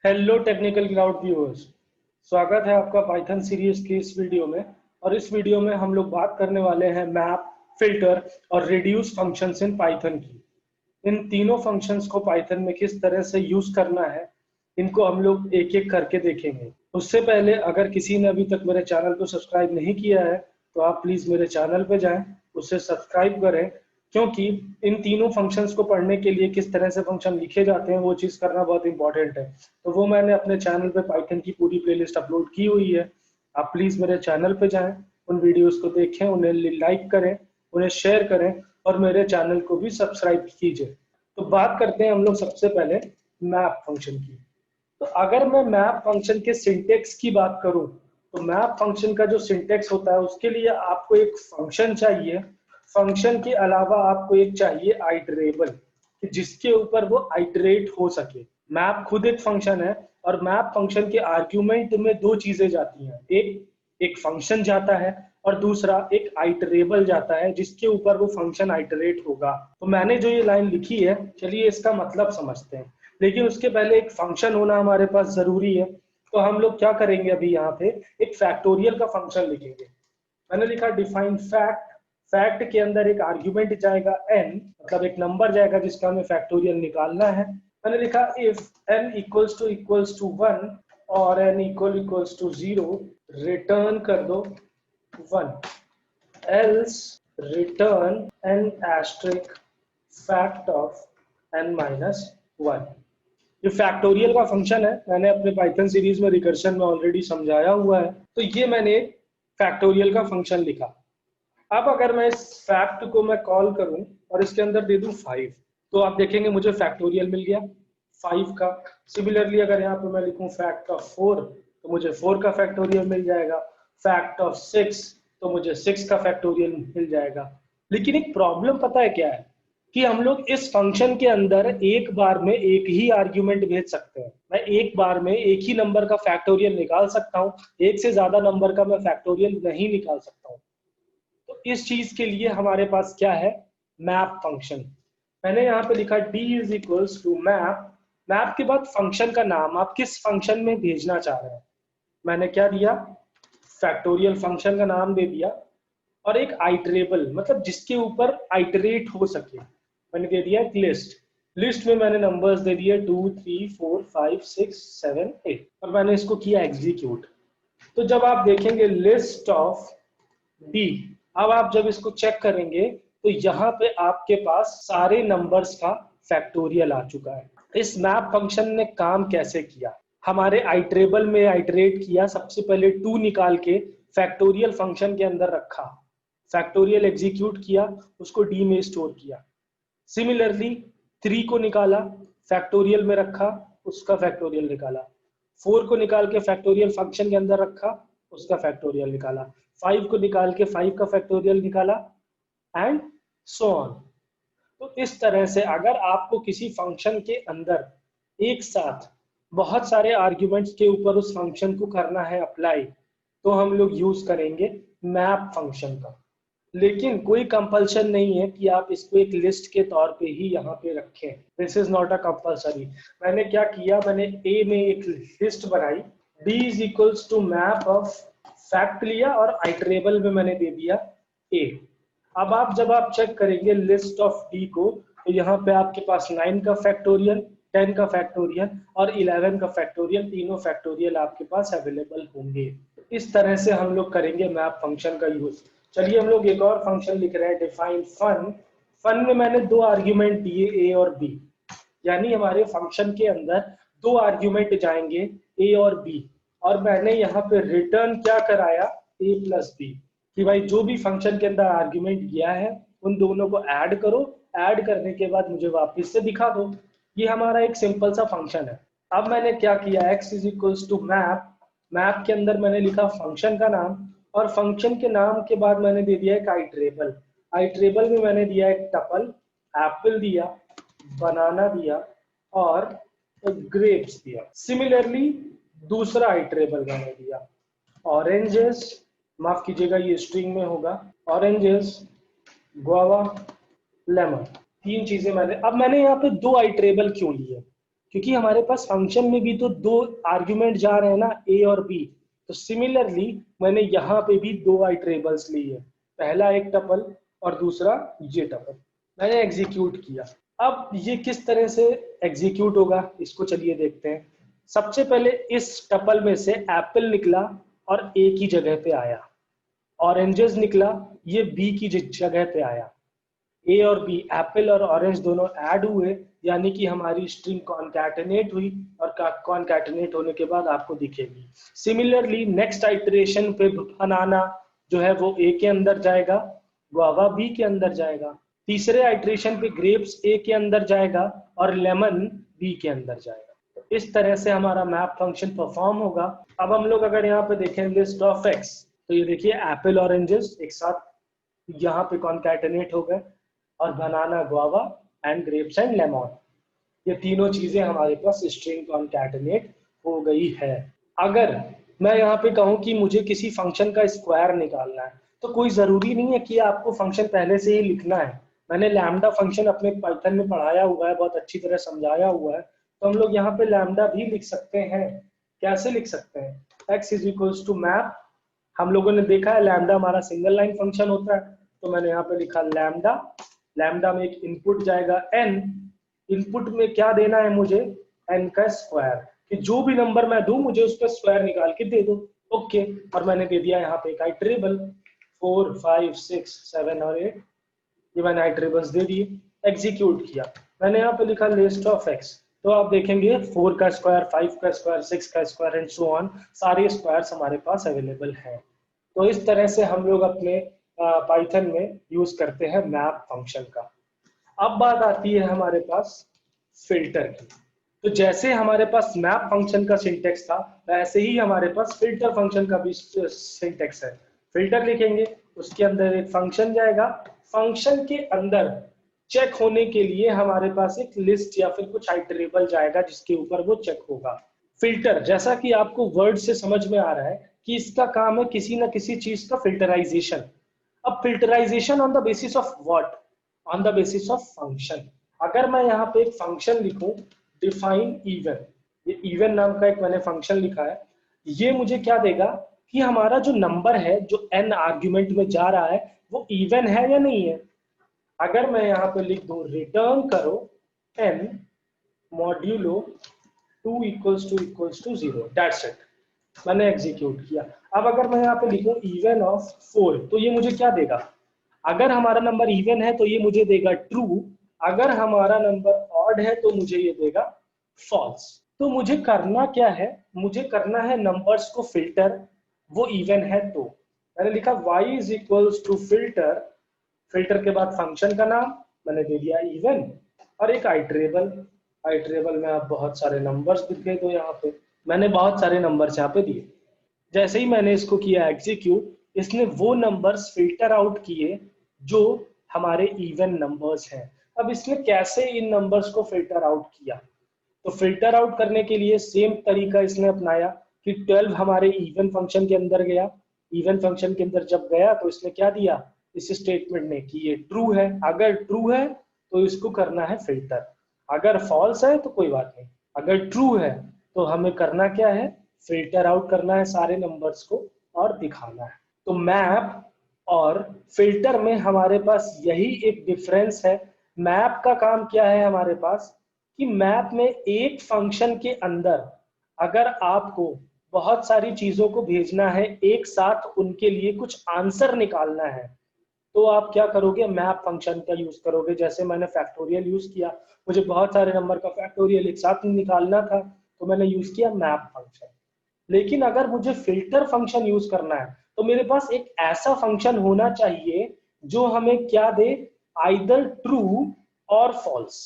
Hello technical cloud viewers, स्वागत है आपका पाइथन सीरीज की इस वीडियो में। और इस वीडियो में हम लोग बात करने वाले हैं मैप, फिल्टर और रिड्यूस फंक्शंस इन पाइथन की। इन तीनों फंक्शंस को पाइथन में किस तरह से यूज करना है, इनको हम लोग एक एक करके देखेंगे। उससे पहले अगर किसी ने अभी तक मेरे चैनल को सब्सक्राइब नहीं किया है तो आप प्लीज मेरे चैनल पे जाएं, उसे सब्सक्राइब करें, क्योंकि इन तीनों फंक्शंस को पढ़ने के लिए किस तरह से फंक्शन लिखे जाते हैं वो चीज करना बहुत इंपॉर्टेंट है। तो वो मैंने अपने चैनल पे पाइथन की पूरी प्लेलिस्ट अपलोड की हुई है। आप प्लीज मेरे चैनल पे जाएं, उन वीडियोस को देखें, उन्हें लाइक करें, उन्हें शेयर करें और मेरे चैनल को भी सब्सक्राइब कीजिए। तो बात करते हैं हम लोग सबसे पहले मैप फंक्शन की। तो अगर मैं मैप फंक्शन के सिंटेक्स की बात करूं तो मैप फंक्शन का जो सिंटेक्स होता है उसके लिए आपको एक फंक्शन चाहिए। फंक्शन के अलावा आपको एक चाहिए आइटरेबल, कि जिसके ऊपर वो आइटरेट हो सके। मैप खुद एक फंक्शन है और मैप फंक्शन के आर्ग्यूमेंट में दो चीजें जाती हैं, एक एक फंक्शन जाता है और दूसरा एक आइटरेबल जाता है जिसके ऊपर वो फंक्शन आइटरेट होगा। तो मैंने जो ये लाइन लिखी है, चलिए इसका मतलब समझते हैं। लेकिन उसके पहले एक फंक्शन होना हमारे पास जरूरी है। तो हम लोग क्या करेंगे, अभी यहाँ पे एक फैक्टोरियल का फंक्शन लिखेंगे। मैंने लिखा डिफाइन फैक्ट। फैक्ट के अंदर एक आर्ग्यूमेंट जाएगा n, मतलब एक नंबर जाएगा जिसका हमें फैक्टोरियल निकालना है। मैंने लिखा इफ n इक्वल्स टू 1 और n इक्वल्स टू 0, रिटर्न कर दो 1, else return n asterisk fact of n minus 1। ये फैक्टोरियल का फंक्शन है, मैंने अपने पाइथन सीरीज में रिकर्शन में ऑलरेडी समझाया हुआ है। तो ये मैंने एक फैक्टोरियल का फंक्शन लिखा। अब अगर मैं इस फैक्ट को मैं कॉल करूं और इसके अंदर दे दूं 5, तो आप देखेंगे मुझे फैक्टोरियल मिल गया 5 का। सिमिलरली अगर यहाँ पे मैं लिखूं फैक्ट ऑफ 4 तो मुझे 4 का फैक्टोरियल मिल जाएगा। फैक्ट ऑफ 6 तो मुझे 6 का फैक्टोरियल मिल जाएगा। लेकिन एक प्रॉब्लम पता है क्या है, कि हम लोग इस फंक्शन के अंदर एक बार में एक ही आर्ग्यूमेंट भेज सकते हैं। मैं एक बार में एक ही नंबर का फैक्टोरियल निकाल सकता हूँ, एक से ज्यादा नंबर का मैं फैक्टोरियल नहीं निकाल सकता हूँ। तो इस चीज के लिए हमारे पास क्या है, मैप फंक्शन। मैंने यहाँ पे लिखा d is equals to map. Map के बाद फंक्शन का नाम, आप किस फंक्शन में भेजना चाह रहे हैं। मैंने क्या दिया, फैक्टोरियल फंक्शन का नाम दे दिया और एक आइटरेबल, मतलब जिसके ऊपर आइटरेट हो सके, मैंने दे दिया एक लिस्ट। लिस्ट में मैंने नंबर्स दे दिए 2 3 4 5 6 7 8 और मैंने इसको किया एग्जीक्यूट। तो जब आप देखेंगे लिस्ट ऑफ डी, अब आप जब इसको चेक करेंगे तो यहाँ पे आपके पास सारे नंबर्स का फैक्टोरियल आ चुका है। इस मैप फंक्शन ने काम कैसे किया, हमारे आइटरेबल में आइटरेट किया, सबसे पहले 2 निकाल के फैक्टोरियल फंक्शन के अंदर रखा, फैक्टोरियल एग्जीक्यूट किया, उसको डी में स्टोर किया। सिमिलरली 3 को निकाला, फैक्टोरियल में रखा, उसका फैक्टोरियल निकाला। 4 को निकाल के फैक्टोरियल फंक्शन के अंदर रखा, उसका फैक्टोरियल निकाला। 5 को निकाल के 5 का फैक्टोरियल निकाला, एंड सो ऑन। तो इस तरह से अगर आपको किसी फंक्शन के अंदर एक साथ बहुत सारे आर्ग्यूमेंट्स के ऊपर उस फंक्शन को करना है अप्लाई, तो हम लोग यूज करेंगे मैप फंक्शन का। लेकिन कोई कंपल्शन नहीं है कि आप इसको एक लिस्ट के तौर पे ही यहाँ पे रखें। This is not a compulsory. मैंने क्या किया, मैंने ए में एक लिस्ट बनाई, d is equals to map of fact लिया और आइटरेबल में मैंने दे दिया a। अब आप जब आप चेक करेंगे लिस्ट ऑफ d को, तो यहाँ पे आपके पास 9 का फैक्टोरियल, 10 का फैक्टोरियल और 11 का फैक्टोरियल, तीनों फैक्टोरियल आपके पास अवेलेबल होंगे। इस तरह से हम लोग करेंगे मैप फंक्शन का यूज। चलिए हम लोग एक और फंक्शन लिख रहे हैं, डिफाइन फन। फन में मैंने 2 आर्ग्यूमेंट दिए a और b, यानी हमारे फंक्शन के अंदर 2 आर्ग्यूमेंट जाएंगे a और b, और मैंने यहाँ पे रिटर्न क्या कराया, a प्लस b, कि भाई जो भी फंक्शन के अंदर आर्ग्यूमेंट गया है उन दोनों को ऐड करो, ऐड करने के बाद मुझे वापस से दिखा दो। ये हमारा एक सिंपल सा फंक्शन है। अब मैंने क्या किया, x is equals to map. Map के अंदर मैंने लिखा फंक्शन का नाम, और फंक्शन के नाम के बाद मैंने दे दिया एक आइटरेबल। आइटरेबल में मैंने दिया एक टपल, एप्पल दिया, बनाना दिया और ग्रेप्स दिया। सिमिलरली दूसरा आइटरेबल मैंने दिया ऑरेंजेस, माफ कीजिएगा ये स्ट्रिंग में होगा, ऑरेंजेस, गुआवा, लेमन। 3 चीजें मैंने, अब मैंने यहाँ पे 2 आइटरेबल क्यों लिए, क्योंकि हमारे पास फंक्शन में भी तो दो आर्ग्यूमेंट जा रहे हैं ना, ए और बी। तो सिमिलरली मैंने यहाँ पे भी दो आइटरेबल्स ली है, पहला एक टपल और दूसरा ये टपल। मैंने एग्जीक्यूट किया। अब ये किस तरह से एग्जीक्यूट होगा इसको चलिए देखते हैं। सबसे पहले इस टपल में से एप्पल निकला और ए की जगह पे आया, ऑरेंजेस निकला, ये बी की जगह पे आया। ए और बी, एप्पल और ऑरेंज दोनों ऐड हुए, यानी कि हमारी स्ट्रिंग कॉन्कैटिनेट हुई, और कॉन्कैटिनेट होने के बाद आपको दिखेगी। सिमिलरली नेक्स्ट आइटरेशन पे बनाना जो है वो ए के अंदर जाएगा, गुआवा बी के अंदर जाएगा। तीसरे आइटरेशन पे ग्रेप्स ए के अंदर जाएगा और लेमन बी के अंदर जाएगा। तो इस तरह से हमारा मैप फंक्शन परफॉर्म होगा। अब हम लोग अगर यहाँ पे देखें लिस्ट ऑफ एक्स, तो ये देखिए एप्पल ऑरेंजेस एक साथ यहाँ पे कॉन्कैटिनेट हो गए, और banana, guava and grapes and lemon, ये तीनों चीजें हमारे पास स्ट्रिंग कॉन्कैटिनेट हो गई है। अगर मैं यहाँ पे कहूँ कि मुझे किसी फंक्शन का स्क्वायर निकालना है, तो कोई जरूरी नहीं है कि आपको फंक्शन पहले से ही लिखना है। मैंने लैम्डा फंक्शन अपने पाइथन में पढ़ाया हुआ है, बहुत अच्छी तरह समझाया हुआ है, तो हम लोग यहाँ पे लैम्डा भी लिख सकते हैं। कैसे लिख सकते हैं? x is equals to map, हम लोगों ने देखा है लैम्डा हमारा सिंगल लाइन फंक्शन होता है, तो मैंने यहाँ पे लिखा लैम्डा। लैम्डा में एक इनपुट जाएगा n, इनपुट में क्या देना है मुझे? n का स्क्वायर, कि जो भी नंबर मैं दूं मुझे उसका स्क्वायर निकाल के दे दो। ओके, और मैंने दे दिया यहाँ पे एक आइटरेबल 4, 5, 6, 7 और 8, ये मैंने आइटरेबल्स दे दिए। एग्जीक्यूट किया, मैंने यहाँ पे लिखा लिस्ट ऑफ एक्स, तो आप देखेंगे 4 का स्क्वायर, 5 का स्क्वायर, 6 का स्क्वायर एंड सो ऑन, सारे स्क्वायर्स हमारे पास अवेलेबल हैं। तो इस तरह से हम लोग अपने पाइथन में यूज करते हैं मैप फंक्शन का। अब बात आती है हमारे पास फिल्टर की। तो जैसे हमारे पास मैप फंक्शन का सिंटेक्स था, वैसे ही हमारे पास फिल्टर फंक्शन का भी सिंटेक्स है। फिल्टर लिखेंगे, उसके अंदर एक फंक्शन जाएगा, फंक्शन के अंदर चेक होने के लिए हमारे पास एक लिस्ट या फिर कुछ आइटरेबल जाएगा जिसके ऊपर वो चेक होगा। फिल्टर, जैसा कि आपको वर्ड से समझ में आ रहा है कि इसका काम है किसी ना किसी चीज का फिल्टराइजेशन। अब filterisation on the basis of what? On the basis of function. अगर मैं यहाँ पे एक फंक्शन लिखूं, डिफाइन इवन, ये इवन नाम का एक मैंने फंक्शन लिखा है, ये मुझे क्या देगा कि हमारा जो नंबर है जो n आर्ग्यूमेंट में जा रहा है वो इवन है या नहीं है। अगर मैं यहाँ पे लिख दूं रिटर्न करो n modulo 2 equals to 0, that's it, मैंने एग्जीक्यूट किया। अब अगर मैं यहाँ पे लिखूं इवन ऑफ 4, तो ये मुझे क्या देगा? अगर हमारा नंबर इवन है तो ये मुझे देगा ट्रू, अगर हमारा नंबर ऑड है तो मुझे ये देगा फॉल्स। तो मुझे करना क्या है? मुझे करना है नंबर्स को फिल्टर, वो इवन है तो मैंने लिखा y is equals to filter, filter के बाद फंक्शन का नाम मैंने दे दिया इवन, और एक आइटरेबल, आइटरेबल में आप बहुत सारे नंबर्स दिख गए, तो यहाँ पे मैंने बहुत सारे नंबर्स यहाँ पे दिए। जैसे ही मैंने इसको किया एग्जीक्यूट, इसने वो नंबर्स फिल्टर आउट किए जो हमारे इवन नंबर्स हैं। अब इसने कैसे इन नंबर्स को फिल्टर आउट किया? तो फिल्टर आउट करने के लिए सेम तरीका इसने अपनाया कि 12 हमारे इवन फंक्शन के अंदर गया, इवन फंक्शन के अंदर जब गया तो इसने क्या दिया इस स्टेटमेंट ने कि ये ट्रू है, अगर ट्रू है तो इसको करना है फिल्टर, अगर फॉल्स है तो कोई बात नहीं, अगर ट्रू है तो हमें करना क्या है? फिल्टर आउट करना है सारे नंबर्स को और दिखाना है। तो मैप और फिल्टर में हमारे पास यही एक डिफरेंस है। मैप का काम क्या है हमारे पास कि मैप में एक फंक्शन के अंदर अगर आपको बहुत सारी चीजों को भेजना है एक साथ, उनके लिए कुछ आंसर निकालना है, तो आप क्या करोगे? मैप फंक्शन का यूज करोगे। जैसे मैंने फैक्टोरियल यूज किया, मुझे बहुत सारे नंबर का फैक्टोरियल एक साथ निकालना था, तो मैंने यूज किया मैप फंक्शन। लेकिन अगर मुझे फिल्टर फंक्शन यूज करना है तो मेरे पास एक ऐसा फंक्शन होना चाहिए जो हमें क्या दे? आइदर ट्रू और फॉल्स।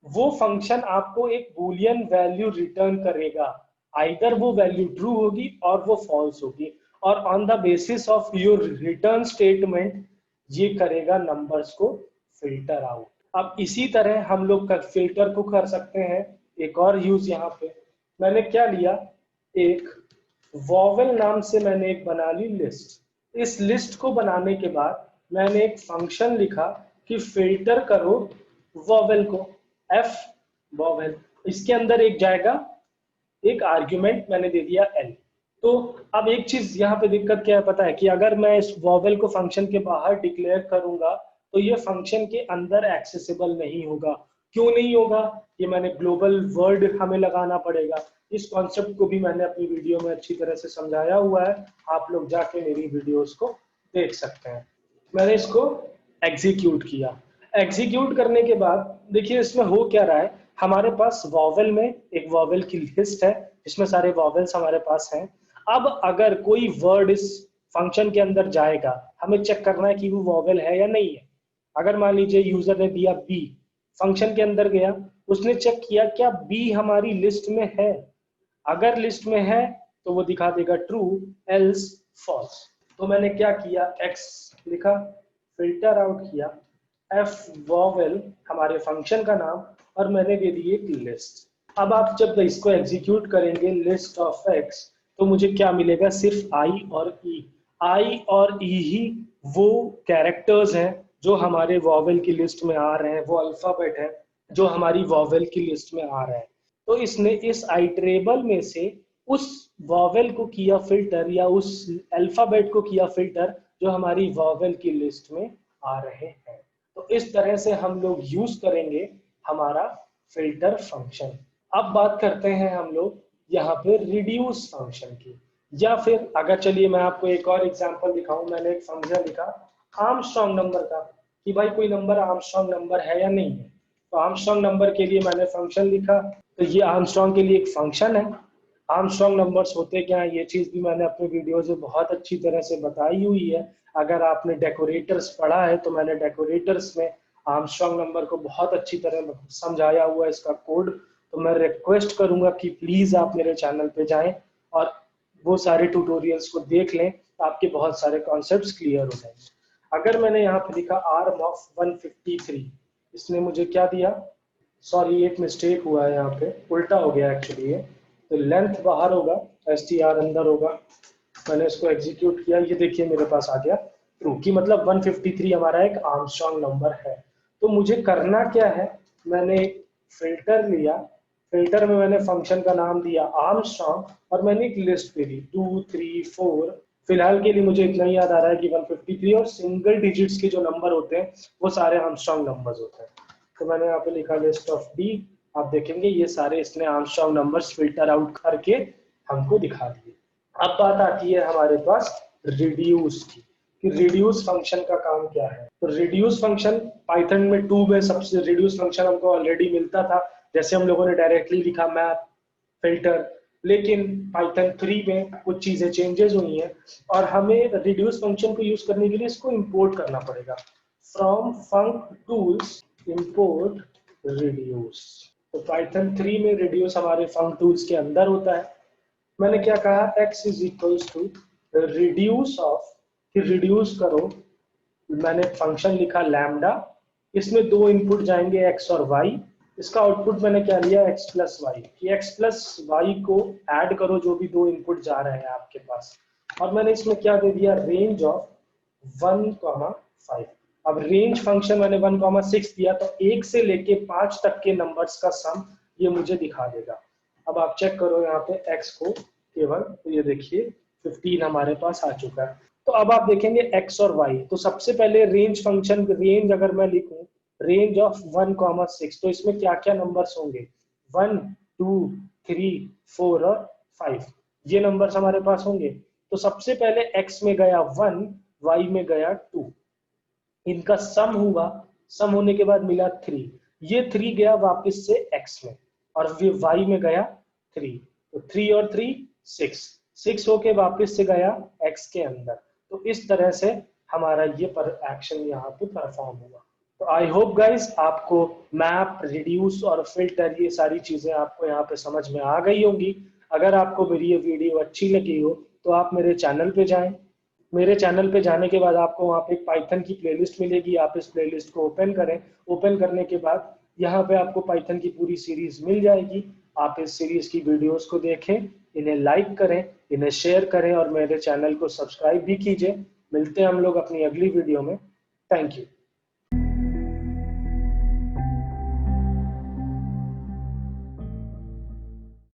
वो फंक्शन आपको एक बूलियन वैल्यू रिटर्न करेगा, आइदर वो वैल्यू ट्रू होगी और वो फॉल्स होगी, और on the basis of your return statement ये करेगा नंबर्स को फिल्टर आउट। अब इसी तरह हम लोग फिल्टर को कर सकते हैं एक और यूज। यहाँ पे मैंने क्या लिया, एक वॉवेल नाम से मैंने एक बना ली लिस्ट। इस लिस्ट को बनाने के बाद मैंने एक फंक्शन लिखा कि फिल्टर करो वॉवेल को, एफ वॉवेल। इसके अंदर एक जाएगा एक आर्ग्यूमेंट मैंने दे दिया l। तो अब एक चीज यहाँ पे दिक्कत क्या है पता है कि अगर मैं इस वॉवेल को फंक्शन के बाहर डिक्लेयर करूंगा तो ये फंक्शन के अंदर एक्सेसिबल नहीं होगा। क्यों नहीं होगा? ये मैंने ग्लोबल वर्ड हमें लगाना पड़ेगा। इस कॉन्सेप्ट को भी मैंने अपनी वीडियो में अच्छी तरह से समझाया हुआ है, आप लोग जाके मेरी वीडियोस को देख सकते हैं। मैंने इसको एग्जीक्यूट किया। एग्जीक्यूट करने के बाद देखिए इसमें हो क्या रहा है, हमारे पास वॉवेल में एक वॉवेल की लिस्ट है जिसमें सारे वॉवेल्स हमारे पास हैं। अब अगर कोई वर्ड इस फंक्शन के अंदर जाएगा, हमें चेक करना है कि वो वॉवेल है या नहीं है। अगर मान लीजिए यूजर ने दिया बी, फंक्शन के अंदर गया, उसने चेक किया क्या बी हमारी लिस्ट में है। अगर लिस्ट में है तो वो दिखा देगा ट्रू, एल्स फॉल्स। तो मैंने क्या किया, एक्स लिखा, फिल्टर आउट किया, एफ वॉवेल हमारे फंक्शन का नाम, और मैंने दे दी एक लिस्ट। अब आप जब इसको एग्जीक्यूट करेंगे लिस्ट ऑफ एक्स, तो मुझे क्या मिलेगा, सिर्फ आई और ई। आई और ई ही वो कैरेक्टर्स हैं जो हमारे वॉवेल की लिस्ट में आ रहे हैं, वो अल्फाबेट है जो हमारी वॉवेल की लिस्ट में आ रहे हैं। तो इसने इस आइट्रेबल में से उस वॉवेल को किया फिल्टर, या उस अल्फाबेट को किया फिल्टर जो हमारी वॉवेल की लिस्ट में आ रहे हैं। तो इस तरह से हम लोग यूज करेंगे हमारा फिल्टर फंक्शन। अब बात करते हैं हम लोग यहाँ पे रिड्यूस फंक्शन की, या फिर अगर चलिए मैं आपको एक और एग्जांपल दिखाऊं। मैंने एक फंक्शन लिखा आर्मस्ट्रांग नंबर का, कि भाई कोई नंबर आर्मस्ट्रांग नंबर है या नहीं है। तो आर्मस्ट्रांग नंबर के लिए मैंने फंक्शन लिखा, तो ये आर्मस्ट्रांग के लिए एक फंक्शन है। आर्मस्ट्रांग नंबर्स होते क्या है, ये चीज भी मैंने अपने वीडियोज में बहुत अच्छी तरह से बताई हुई है। अगर आपने डेकोरेटर्स पढ़ा है तो मैंने डेकोरेटर्स में आर्मस्ट्रांग नंबर को बहुत अच्छी तरह समझाया हुआ है, इसका कोड। तो मैं रिक्वेस्ट करूंगा कि प्लीज आप मेरे चैनल पे जाएं और वो सारे ट्यूटोरियल्स को देख लें, तो आपके बहुत सारे कॉन्सेप्ट्स क्लियर हो जाएंगे। अगर मैंने यहाँ पे लिखा आर्म ऑफ 153, इसने मुझे क्या दिया, सॉरी एक मिस्टेक हुआ है, यहाँ पे उल्टा हो गया एक्चुअली। ये तो लेंथ बाहर होगा, str अंदर होगा। मैंने इसको एग्जीक्यूट किया, ये देखिए मेरे पास आ गया ट्रू, की मतलब 153 हमारा एक आर्मस्ट्रांग नंबर है। तो मुझे करना क्या है, मैंने फिल्टर लिया, फिल्टर में मैंने फंक्शन का नाम दिया आर्मस्ट्रांग, और मैंने एक लिस्ट दे दी 2 3 4। फिलहाल के लिए मुझे इतना ही याद आ रहा है कि 153 और सिंगल डिजिट्स के जो नंबर होते हैं वो सारे आर्मस्ट्रांग नंबर्स होते हैं। तो मैंने यहाँ पे लिखा लिस्ट ऑफ डी। आप देखेंगे ये सारे इसने आर्मस्ट्रांग नंबर्स फिल्टर आउट करके हमको दिखा दिए। अब बात आती है हमारे पास रिड्यूस की, कि रिड्यूस फंक्शन का काम क्या है। तो रिड्यूस फंक्शन पाइथन में 2 में सबसे रिड्यूस फंक्शन हमको ऑलरेडी मिलता था, जैसे हम लोगों ने डायरेक्टली लिखा मैप, फिल्टर। लेकिन पाइथन 3 में कुछ चीजें चेंजेस हुई हैं और हमें रिड्यूस फंक्शन को यूज करने के लिए इसको इंपोर्ट करना पड़ेगा। From funk tools import reduce. तो पाइथन 3 में रिड्यूस हमारे फंक टूल्स के अंदर होता है। मैंने क्या कहा, x is equals to reduce of, कि रिड्यूस करो, मैंने फंक्शन लिखा लैम्डा, इसमें 2 इनपुट जाएंगे x और y। इसका आउटपुट मैंने क्या लिया, x प्लस वाई, कि x प्लस वाई को ऐड करो जो भी 2 इनपुट जा रहे हैं आपके पास। और मैंने इसमें क्या दे दिया, रेंज ऑफ 1,5। अब रेंज फंक्शन मैंने 1,6 दिया, तो 1 से लेके 5 तक के नंबर्स का सम ये मुझे दिखा देगा। अब आप चेक करो यहाँ पे x को केवल, तो ये देखिए 15 हमारे पास आ चुका है। तो अब आप देखेंगे x और y, तो सबसे पहले रेंज फंक्शन, रेंज अगर मैं लिखूं रेंज ऑफ 1,6, तो इसमें क्या क्या नंबर्स होंगे, 1 2 3 4 और 5, ये नंबर्स हमारे पास होंगे। तो सबसे पहले x में गया 1, y में गया 2, इनका सम हुआ, सम होने के बाद मिला 3, ये 3 गया वापस से x में, और फिर y में गया 3, तो 3 और 3 6 होके वापस से गया x के अंदर। तो इस तरह से हमारा ये पर एक्शन यहाँ पे परफॉर्म हुआ। तो आई होप गाइज आपको मैप, रिड्यूस और फिल्टर, ये सारी चीजें आपको यहाँ पे समझ में आ गई होंगी। अगर आपको मेरी ये वीडियो अच्छी लगी हो तो आप मेरे चैनल पे जाएं। मेरे चैनल पे जाने के बाद आपको वहाँ पे पाइथन की प्लेलिस्ट मिलेगी, आप इस प्लेलिस्ट को ओपन करें। ओपन करने के बाद यहाँ पे आपको पाइथन की पूरी सीरीज मिल जाएगी। आप इस सीरीज की वीडियोस को देखें, इन्हें लाइक करें, इन्हें शेयर करें और मेरे चैनल को सब्सक्राइब भी कीजिए। मिलते हैं हम लोग अपनी अगली वीडियो में। Thank you.